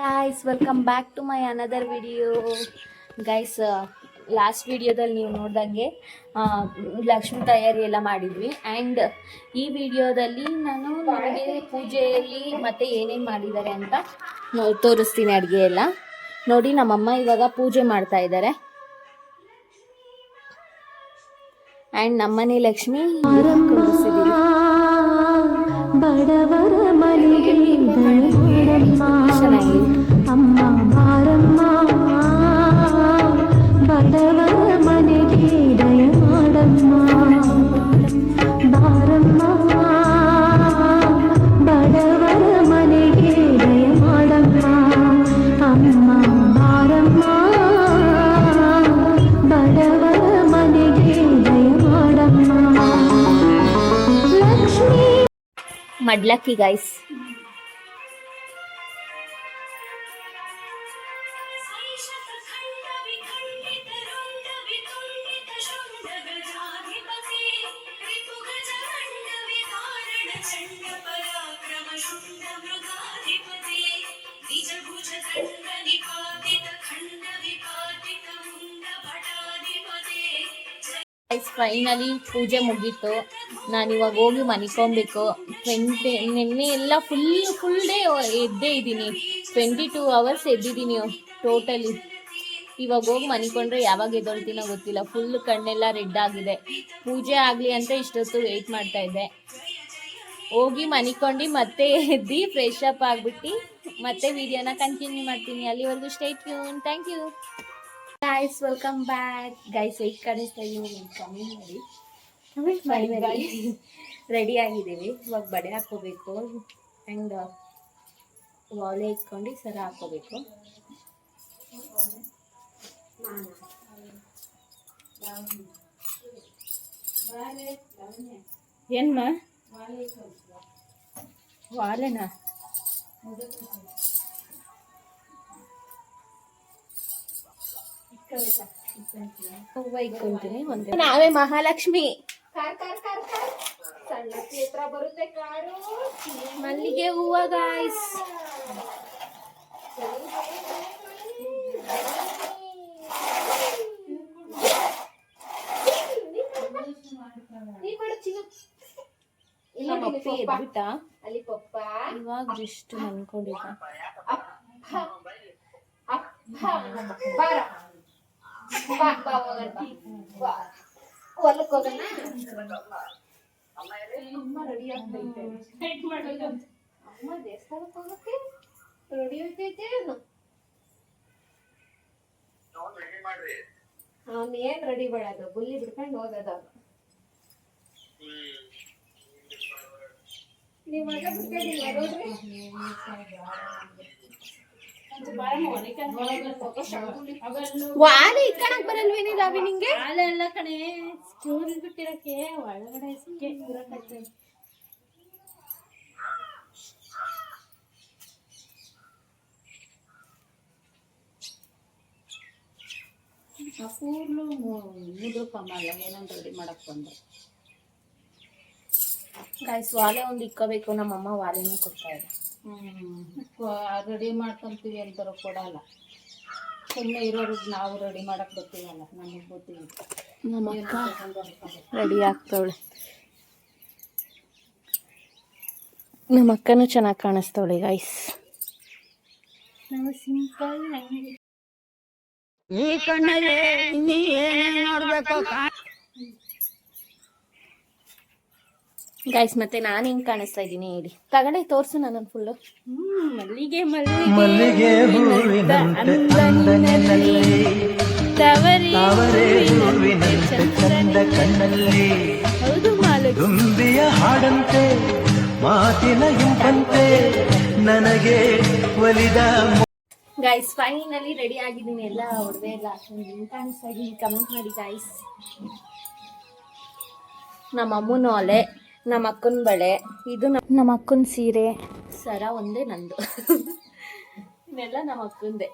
Guys, welcome back to my another video. Guys, last ವಿಡಿಯೋದಲ್ಲಿ ನೀವು ನೋಡ್ದಂಗೆ ಲಕ್ಷ್ಮಿ ತಯಾರಿ ಎಲ್ಲ ಮಾಡಿದ್ವಿ. ಆ್ಯಂಡ್ ಈ ವಿಡಿಯೋದಲ್ಲಿ ನಾನು ನಿಮಗೆ ಪೂಜೆಯಲ್ಲಿ ಮತ್ತೆ ಏನೇನು ಮಾಡಿದ್ದಾರೆ ಅಂತ ತೋರಿಸ್ತೀನಿ. ಅಡುಗೆ ಎಲ್ಲ ನೋಡಿ. ನಮ್ಮಮ್ಮ ಇವಾಗ ಪೂಜೆ ಮಾಡ್ತಾ ಇದ್ದಾರೆ. ಆ್ಯಂಡ್ ನಮ್ಮನೆ ಲಕ್ಷ್ಮಿ ಕುಂಡಿಸಿದ್ದೀವಿ. ಬಡವರ ಮನೆಗೆ ಚೆನ್ನಾಗಿ ಅಮ್ಮ ಬಾರಮ್ಮ, ಬಡವರ ಮನೆಗೆ ದಯ ಮಾಡಮ್ಮ, ಬಾರಮ್ಮ, ಬಡವರ ಮನೆಗೆ ದಯ ಮಾಡಮ್ಮ, ಅಮ್ಮ ಬಾರಮ್ಮ, ಬಡವರ ಮನೆಗೆ ದಯ ಮಾಡಮ್ಮ. ಲಕ್ಷ್ಮಿ ಮಡ್ಲಕ್ಕಿ ಗೈಸ್. ಫೈನಲಿ ಪೂಜೆ ಮುಗೀತು. ನಾನಿವಾಗ ಹೋಗಿ ಮನಿಕೊಬೇಕು. ನಿನ್ನೆ ಎಲ್ಲ ಫುಲ್ ಡೇ ಎದ್ದೇ ಇದ್ದೀನಿ. 22 hours ಎದ್ದಿದ್ದೀನಿ ಟೋಟಲಿ. ಇವಾಗ ಹೋಗಿ ಮನಿಕೊಂಡ್ರೆ ಯಾವಾಗ ಎದ್ದೊಳ್ತೀನೋ ಗೊತ್ತಿಲ್ಲ. ಫುಲ್ ಕಣ್ಣೆಲ್ಲ ರೆಡ್ ಆಗಿದೆ. ಪೂಜೆ ಆಗಲಿ ಅಂತ ಇಷ್ಟೊತ್ತು ವೆಯ್ಟ್ ಮಾಡ್ತಾ ಇದ್ದೆ. ಹೋಗಿ ಮನಿಕೊಂಡು ಮತ್ತೆ ಎದ್ದು ಫ್ರೆಶ್ ಅಪ್ ಆಗಿಬಿಟ್ಟು ಮತ್ತೆ ವಿಡಿಯೋನ ಕಂಟಿನ್ಯೂ ಮಾಡ್ತೀನಿ. ಅಲ್ಲಿವರೆಗೂ stay tune. Thank you guys. Welcome back guys. ಹೇಗೆ ಕಾಣಿಸ್ತಾ ಇದ್ದೀನಿ ಕಮೆಂಟ್ ಮಾಡಿ. ರೆಡಿ ಆಗಿದ್ದೀವಿ. ಇವಾಗ ಬಡೆ ಹಾಕ್ಕೋಬೇಕು. ಆ್ಯಂಡ್ ವಾಲೆ ಇಟ್ಕೊಂಡು ಸರ ಹಾಕ್ಕೋಬೇಕು. ಏನ್ಮ ವಾಲೆನಾ? ಹೂವ ಇಟ್ಕೊಂತೀನಿ. ನಾವೇ ಮಹಾಲಕ್ಷ್ಮಿ. ಸಣ್ಣಕ್ಕಿ ಹತ್ರ ಬರುತ್ತೆ ಕಾರು. ಮಲ್ಲಿಗೆ ಹೂವ ಗಾಯ್ಸ್. ಎದ್ಬಿಟ್ಟ ಅಲ್ಲಿ ಪಪ್ಪ ಇವಾಗ ಜಸ್ಟ್ ಅನ್ಕೊಂಡಿದ್ದ. ಹೊಲಕ್ಕೆ ಹೋಗೋಣ. ಅಮ್ಮ ರೆಡಿ ಆಗ್ತೈತೆ. ಅಮ್ಮ ದೇವಸ್ಥಾನಕ್ಕೆ ಹೋಗಕ್ಕೆ ರೆಡಿ ಆಗ್ತೈತೆ. ಅವನ್ ಏನ್ ರೆಡಿ ಮಾಡೋದು? ಬುಲ್ಲಿ ಬಿಡ್ಕೊಂಡು ಹೋಗೋದು. ನೀವು ಮಗ ಬಿಟ್ಕೊಂಡಿಲ್ಲ ನೋಡ್ರಿ. ವಾಲೆ ಇಕ್ಕಣಕ್ ಬರಲ್ವೇನಿ ರಾವಿ ನಿಂಗೆ? ವಾಲೆ ಎಲ್ಲ ಕಣೆ, ಸ್ಟೋರಿ ಬಿಟ್ಟಿರಕ್ಕೆ ಒಳಗಡೆ ಇರಕತ್ತೆ. ಕೂರ್ಲು ಮುದ್ರು ಕಮ್ಮಲ್ಲ. ಏನಂತ ರೆಡಿ ಮಾಡಕ್ ಬಂದೆ ಗಾಯ್ಸ್. ವಾಲೆ ಒಂದು ಇಕ್ಕಬೇಕು. ನಮ್ಮಮ್ಮ ವಾಲೆನೂ ಕೊಡ್ತಾ ಇದೆ. ರೆಡಿ ಮಾಡ್ಕೊಂತೀವಿ ಅಂತಾರ ಕೊಡಲ್ಲ. ಸುಮ್ಮನೆ ಇರೋರಿಗೆ ನಾವು ರೆಡಿ ಮಾಡಕ್ ಬರ್ತೀವಲ್ಲ, ನಮಗೆ ಗೊತ್ತಿಲ್ಲ. ನಮ್ಮ ಅಕ್ಕ ರೆಡಿ ಆಗ್ತವಳೆ. ನಮ್ಮ ಅಕ್ಕನೂ ಚೆನ್ನಾಗಿ ಕಾಣಿಸ್ತವಳೆ ಗಾಯ್ಸ್. ನಾವು ಸಿಂಪಲ್ ಈ ಕಣ್ಣಲ್ಲಿ ನೀ ಏನೇನು ನೋಡ್ಬೇಕು ಗೈಸ್. ಮತ್ತೆ ನಾನು ಹೆಂಗ್ ಕಾಣಿಸ್ತಾ ಇದ್ದೀನಿ ಹೇಳಿ? ತಗಡೆ ತೋರ್ಸು ನನ್ನ ಫುಲ್ಲು. ಮಲ್ಲಿಗೆ ಮಲ್ಲಿಗೆ ಹೌದು ಮಾಲುಂಬಿಯ ಹಾಡಂತೆ ಮಾತಿನ ಇಂಪಂತೆ ನನಗೆ ಒಲಿದ. ಗೈಸ್ ಫೈನಲಿ ರೆಡಿ ಆಗಿದ್ದೀನಿ. ಎಲ್ಲ ಒಡವೆ ಎಲ್ಲ ಹೆಂಗ್ ಕಾಣಿಸ್ತಾ ಇದ್ದೀನಿ ಕಮೆಂಟ್ ಮಾಡಿ ಗೈಸ್. ನಮ್ಮ ಅಮ್ಮನ ಒಲೆ, ನಮ್ಮ ಅಕ್ಕನ ಬಳೆ, ಇದು ನಮ್ಮ ಅಕ್ಕನ ಸೀರೆ, ಸರ ಒಂದೇ ನಂದು. ಇದೆಲ್ಲ ನಮ್ಮ ಅಕ್ಕಂದೆ.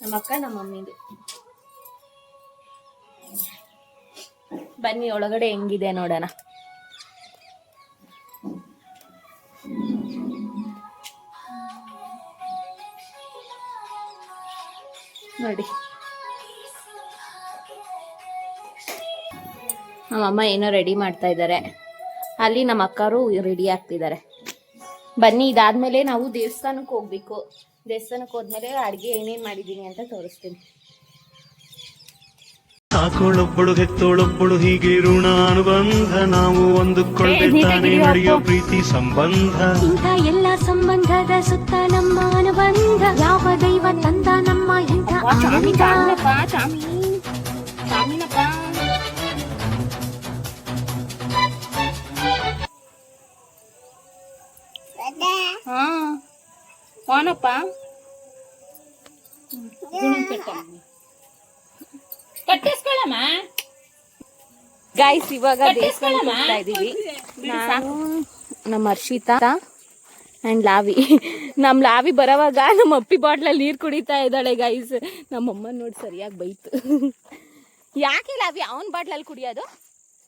ನಮ್ಮ ಅಕ್ಕ ನಮ್ಮ ಮಮ್ಮಿದು. ಬನ್ನಿ ಒಳಗಡೆ ಹೆಂಗಿದೆ ನೋಡೋಣ. ನೋಡಿ ನಮ್ಮಮ್ಮ ಏನೋ ರೆಡಿ ಮಾಡ್ತಾ ಇದ್ದಾರೆ, ಅಲ್ಲಿ ನಮ್ಮ ಅಕ್ಕರು ರೆಡಿ ಆಗ್ತಿದ್ದಾರೆ. ಬನ್ನಿ, ಇದಾದ್ಮೇಲೆ ನಾವು ದೇವಸ್ಥಾನಕ್ಕೆ ಹೋಗ್ಬೇಕು. ದೇವಸ್ಥಾನಕ್ಕೆ ಹೋದ್ಮೇಲೆ ಅಡುಗೆ ಏನೇನು ಮಾಡಿದ್ದೀನಿ ಅಂತ ತೋರಿಸ್ತೀನಿ. ಸಾಕೋಳೊಬ್ಬಳು ಹೆತ್ತೋಳೊಬ್ಬಳು ಹೀಗೆ ಋಣಾನುಬಂಧ, ನಾವು ಒಂದುಕೊಂಡೆ ತಾನೇ ನಡೆಯೋ ಪ್ರೀತಿ ಸಂಬಂಧ. ಇಂಥ ಎಲ್ಲ ಸಂಬಂಧದ ಸುತ್ತ ನಮ್ಮ ಅನುಬಂಧ, ಯಾವ ದೈವ ತಂದ ನಮ್ಮ ಇಂಥ ಗೈಸ್, ಇವಾಗ ದೇವಸ್ಥಾನಕ್ಕೆ ಹೋಗ್ತಾ ಇದೀವಿ. ನಾನು, ನಮ್ಮ ಹರ್ಷಿತಾ ಆ್ಯಂಡ್ ಲಾವಿ. ನಮ್ಮ ಲಾವಿ ಬರೋವಾಗ ನಮ್ಮ ಅಪ್ಪಿ ಬಾಟ್ಲಲ್ಲಿ ನೀರು ಕುಡಿತಾ ಇದ್ದಾಳೆ ಗೈಸ್. ನಮ್ಮಮ್ಮ ನೋಡಿ ಸರಿಯಾಗಿ ಬೈತು. ಯಾಕೆ ಲಾವಿ ಅವನ ಬಾಟ್ಲಲ್ಲಿ ಕುಡಿಯೋದು?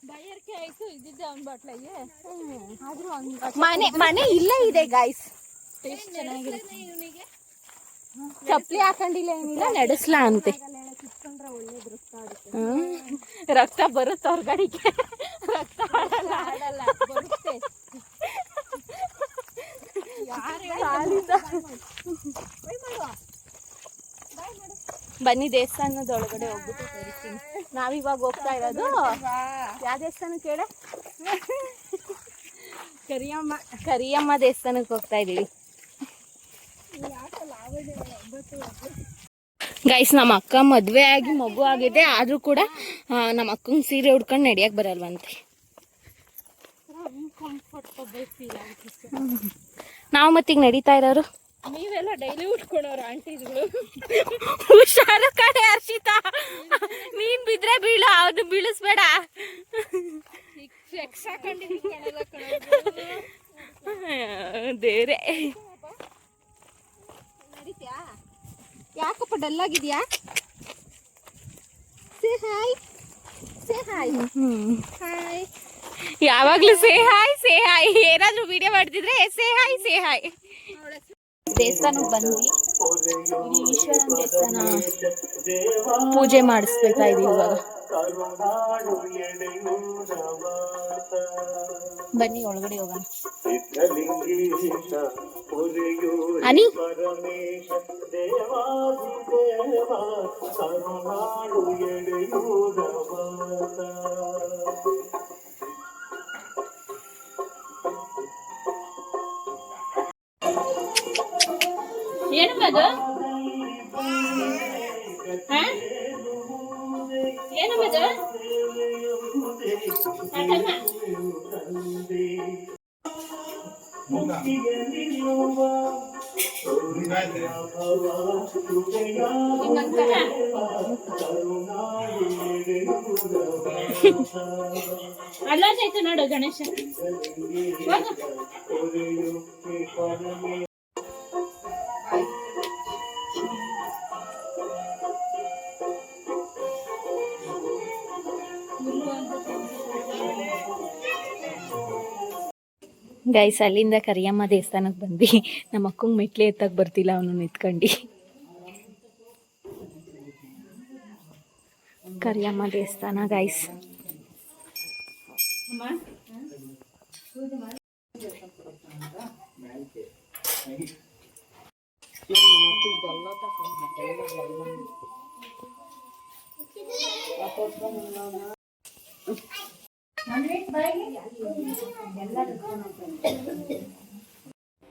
ಬಯರ್ಕೆ ಆಯ್ತು, ಇದ್ದಿದ್ದೆ ಅವನ ಬಾಟ್ಲಲ್ಲಿ. ಮನೆ ಇಲ್ಲೇ ಇದೆ ಗೈಸ್. ಚಪ್ಪಲಿ ಹಾಕೊಂಡಿಲ್ಲ, ಏನಿಲ್ಲ, ನಡೆಸ್ಲಾ ಅಂತೆ. ರಕ್ತ ಬರುತ್ತೆ ಹೊರಗಡೆಗೆ. ರಕ್ತ ಆಡಲ್ಲ ಬರುತ್ತೆ. ಬನ್ನಿ, ದೇವಸ್ಥಾನದ ಒಳಗಡೆ ಹೋಗ್ಬಿಟ್ಟು ತೋರಿಸ್ತೀನಿ. ನಾವಿವಾಗ ಹೋಗ್ತಾ ಇರೋದು ಯಾವ ದೇವಸ್ಥಾನಕ್ಕೆ ಕೇಳ? ಕರಿಯಮ್ಮ ದೇವಸ್ಥಾನಕ್ಕೆ ಹೋಗ್ತಾ ಇದೀವಿ ಗೈಸ್. ನಮ್ಮ ಅಕ್ಕ ಮದ್ವೆ ಆಗಿ ಮಗು ಆಗಿದೆ, ಆದ್ರೂ ಕೂಡ ನಮ್ಮ ಅಕ್ಕಂಗೆ ಸೀರೆ ಉಡ್ಕೊಂಡು ನಡಿಯಕ್ ಬರಲ್ವಂತೆ. ನಾವು ಮತ್ತೀಗ ನಡೀತಾ ಇರೋರು. ನೀವೆಲ್ಲ ಡೈಲಿ ಉಟ್ಕೊಳೋರು ಆಂಟಿಗಳು. ಹುಷಾರು ಕಡೆ ಹರ್ಷಿತಾ, ನೀನ್ ಬಿದ್ರೆ ಬೀಳು, ಅವ್ನು ಬೀಳಿಸ್ಬೇಡ. ದೇವ್ರೆ, ಯಾಕಪ್ಪ ಡಲ್ ಆಗಿದ್ಯಾ? Say hi, say hi. Hi, ಯಾವಾಗ್ಲೂ ಸೇ ಹಾಯ್, ಸೇ ಹಾಯ್. ಏನಾದ್ರೂ ವಿಡಿಯೋ ಮಾಡ್ತಿದ್ರೆ ಸೇ ಹಾಯ್, ಸೇ ಹಾಯ್. ದೇವಸ್ಥಾನಕ್ಕೆ ಬಂದ್ವಿ. ಇಲ್ಲಿ ಈಶ್ವರನ ದೇವಸ್ಥಾನ ಪೂಜೆ ಮಾಡಿಸ್ಬೇಕಾ ಇದೀವಿ ಇವಾಗ. ಬನ್ನಿ ಒಳಗಡೆ ಹೋಗೋಣ. ಅನಿ, ಏನು ಮಗ? ಏನು ಮಗ? ಅಲ್ಲಾಯ್ತು ನೋಡು ಗಣೇಶ. ಗೈಸ್, ಅಲ್ಲಿಂದ ಕರಿಯಮ್ಮ ದೇವಸ್ಥಾನಕ್ಕೆ ಬಂದ್ವಿ. ನಮ್ಮ ಅಕ್ಕಂಗೆ ಮೆಟ್ಲೆ ಎತ್ತಕ್ಕೆ ಬರ್ತಿಲ್ಲ, ಅವನು ನಿಂತ್ಕೊಂಡು. ಕರಿಯಮ್ಮ ದೇವಸ್ಥಾನ ಗೈಸ್.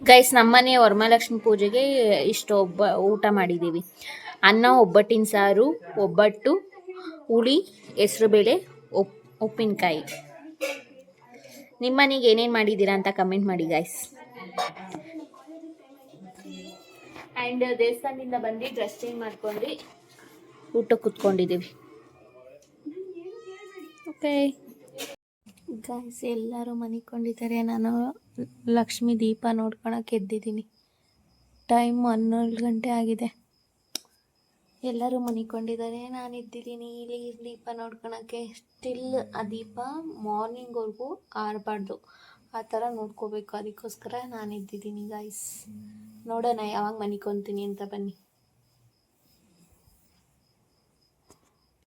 ಗೈಸ್, ನಮ್ಮನೆ ವರಮಹಾಲಕ್ಷ್ಮಿ ಪೂಜೆಗೆ ಇಷ್ಟು ಊಟ ಮಾಡಿದ್ದೀವಿ. ಅನ್ನ, ಒಬ್ಬಟ್ಟಿನ ಸಾರು, ಒಬ್ಬಟ್ಟು, ಹುಳಿ, ಹೆಸರುಬೇಳೆ, ಉಪ್ಪಿನಕಾಯಿ. ನಿಮ್ಮನೆಗೆ ಏನೇನು ಮಾಡಿದ್ದೀರಾ ಅಂತ ಕಮೆಂಟ್ ಮಾಡಿ ಗೈಸ್. ಆ್ಯಂಡ್ ದೇವಸ್ಥಾನದಿಂದ ಬಂದು ಡ್ರೆಸ್ ಚೇಂಜ್ ಮಾಡ್ಕೊಂಡು ಊಟಕ್ಕೆ ಕೂತ್ಕೊಂಡಿದ್ದೀವಿ. ಓಕೆ ಗೈಸ್, ಎಲ್ಲರೂ ಮನಿಕೊಂಡಿದ್ದಾರೆ. ನಾನು ಲಕ್ಷ್ಮಿ ದೀಪ ನೋಡ್ಕೊಳಕ್ಕೆ ಎದ್ದಿದ್ದೀನಿ. ಟೈಮ್ 12 ಗಂಟೆ ಆಗಿದೆ. ಎಲ್ಲರೂ ಮನಿಕೊಂಡಿದ್ದಾರೆ, ನಾನು ಇದ್ದಿದ್ದೀನಿ ಇಲ್ಲಿ ದೀಪ ನೋಡ್ಕೊಳಕ್ಕೆ. ಸ್ಟಿಲ್ ಆ ದೀಪ ಮಾರ್ನಿಂಗ್ವರೆಗೂ ಆರಬಾರ್ದು, ಆ ಥರ ನೋಡ್ಕೋಬೇಕು. ಅದಕ್ಕೋಸ್ಕರ ನಾನು ಇದ್ದಿದ್ದೀನಿ ಗೈಸ್. ನೋಡೋಣ ಯಾವಾಗ ಮನಿಕೊತೀನಿ ಅಂತ. ಬನ್ನಿ.